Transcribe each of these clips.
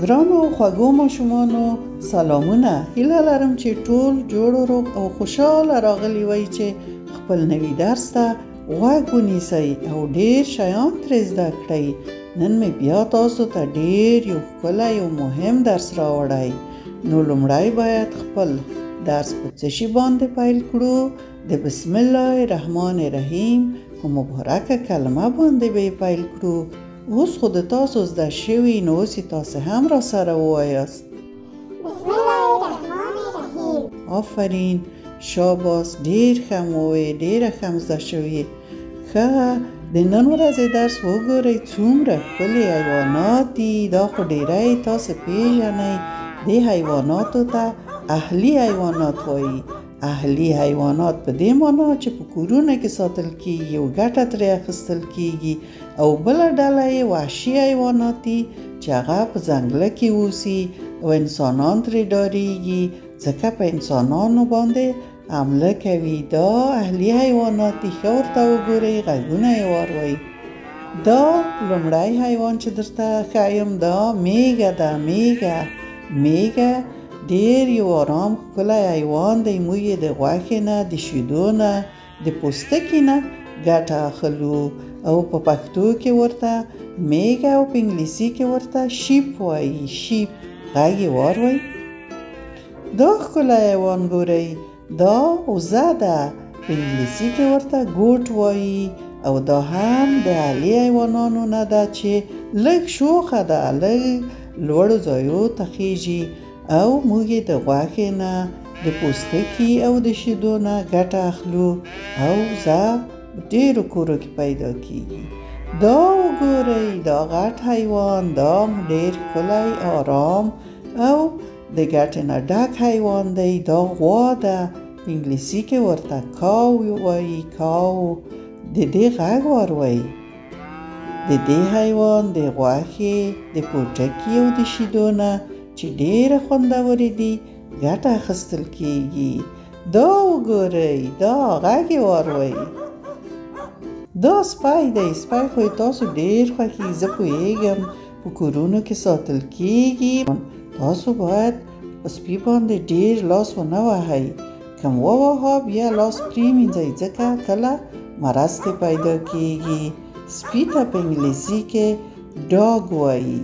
ګرانو خوږو ماشومانو سلامونه. هیله لرم چې ټول جوړ روغ او خوشاله راغلي وئ چې خپل نوي درس ته غوږ ونیسئ او ډیر شیان ترې زده کړئ. نن مې بیا تاسو ته ډیر یو ښکلی او مهم درس راوړی. نو لومړی باید خپل درس په څه شي باندې پیل کړو؟ د بسم الله الرحمن الرحیم په مبارکه کلمه باندې به پیل کړو. اوس خو د تاسو زده شوي، نو اوس تاسو هم را سره ووایاست. بسم الله الرحمن الرحیم. آفرین، شاباس، ډیر ښه مو وویې، ډیره ښه مو زده شوي. ښه، د نن ورځې درس وګورئ څومره ښکلي حیوانات دي. دا خو ډیری تاسو پیژنئ. دې حیواناتو ته اهلي حیوانات وایي. اهلي حیوانات په دې معنا چې په کورونو کې ساتل کیږي او ګټه ترې اخیستل کیږي، او بله ډله یې وحشي حیوانات دي چې هغه په ځنګله کې اوسي او انسانان ترې ډاریږي ځکه په انسانانو باندې حمله کوي. دا اهلي حیوانات دي. ښه ورته وګورئ، غږونه یې واورئ. دا لومړی حیوان چې درته ښایم دا میږه ده. میږه ډیر یو آرام ښکلی حیوان دی. موږ یې د غوښې نه، د شیدو نه، د پوستکي نه ګټه اخلو، او په پښتو کې ورته میږه او په انګلیسي کې ورته شیپ وایي. شیپ، غږ یې واورئ. دا ښکلی حیوان ګورئ، دا وزه ده. په انګلیسي کې ورته ګوټ وایي، او دا هم د اهلي حیوانانو نه ده چې لږ شوخه ده، لږ لوړو ځایو ته خیژي، او موږ یې د غوښې نه، د پوستکي او د شیدو نه ګټه اخلو، او زه ډیرو کورو کې پیدا کیږي. دا وګورئ، دا غټ حیوان، دا ډیر ښکلی، آرام او د ګټې نه ډک حیوان دی. دا غوا ده. په انګلیسي کې ورته کاو وایي. کاو، د دې غږ واورئ. د دې حیوان د غوښې، د پوټکي او د شیدو نه چې ډیره خوندورې دي ګټه اخیستل کیږي. دا وګورئ، دا غږ یې واورئ. دا سپی دی. سپی خو تاسو ډیر خوښي، زه پوهیږم په کورونو کې ساتل کیږي. تاسو باید په سپي باندې ډیر لاس ونه وهئ. کم ووهه بیا لاس پریمینځئ ځکه کله مرض ترې پیدا کیږي. سپي ته په انګلیسي کې ډاګ وایي.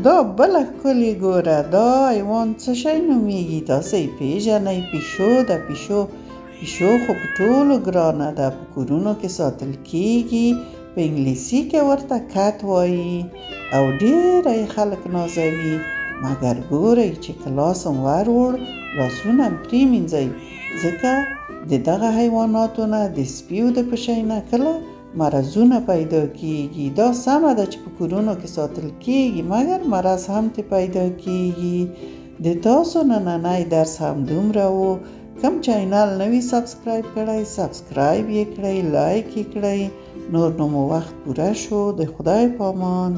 دا بله ښکلې ګوره، دا حیوان څه شی نومیږي؟ تاسو یې پیژنئ؟ پیشو ده. پیشو خو په ټولو ګرانه ده، په کورونو کې ساتل کیږي. په انګلیسي کې ورته کټ وایي، او ډیره یې خلک نازوي. مګر ګورئ چې که لاس هم وروړ، لاسونه هم پریمینځئ ځکه د دغه حیواناتو نه، د سپي او د پشۍ نه کله مرضونه پیدا کیږي. دا سمه ده چې په کورونو کې ساتل کیږي، مګر مرض هم ترې پیدا کیږي. د تاسو نننی درس هم دومره و. کوم چینل نوی سبسکرایب کړئ، سبسکرایب یې کړئ، لایک یې کړئ. نور نو مو وخت پوره شو. د خدای پامان.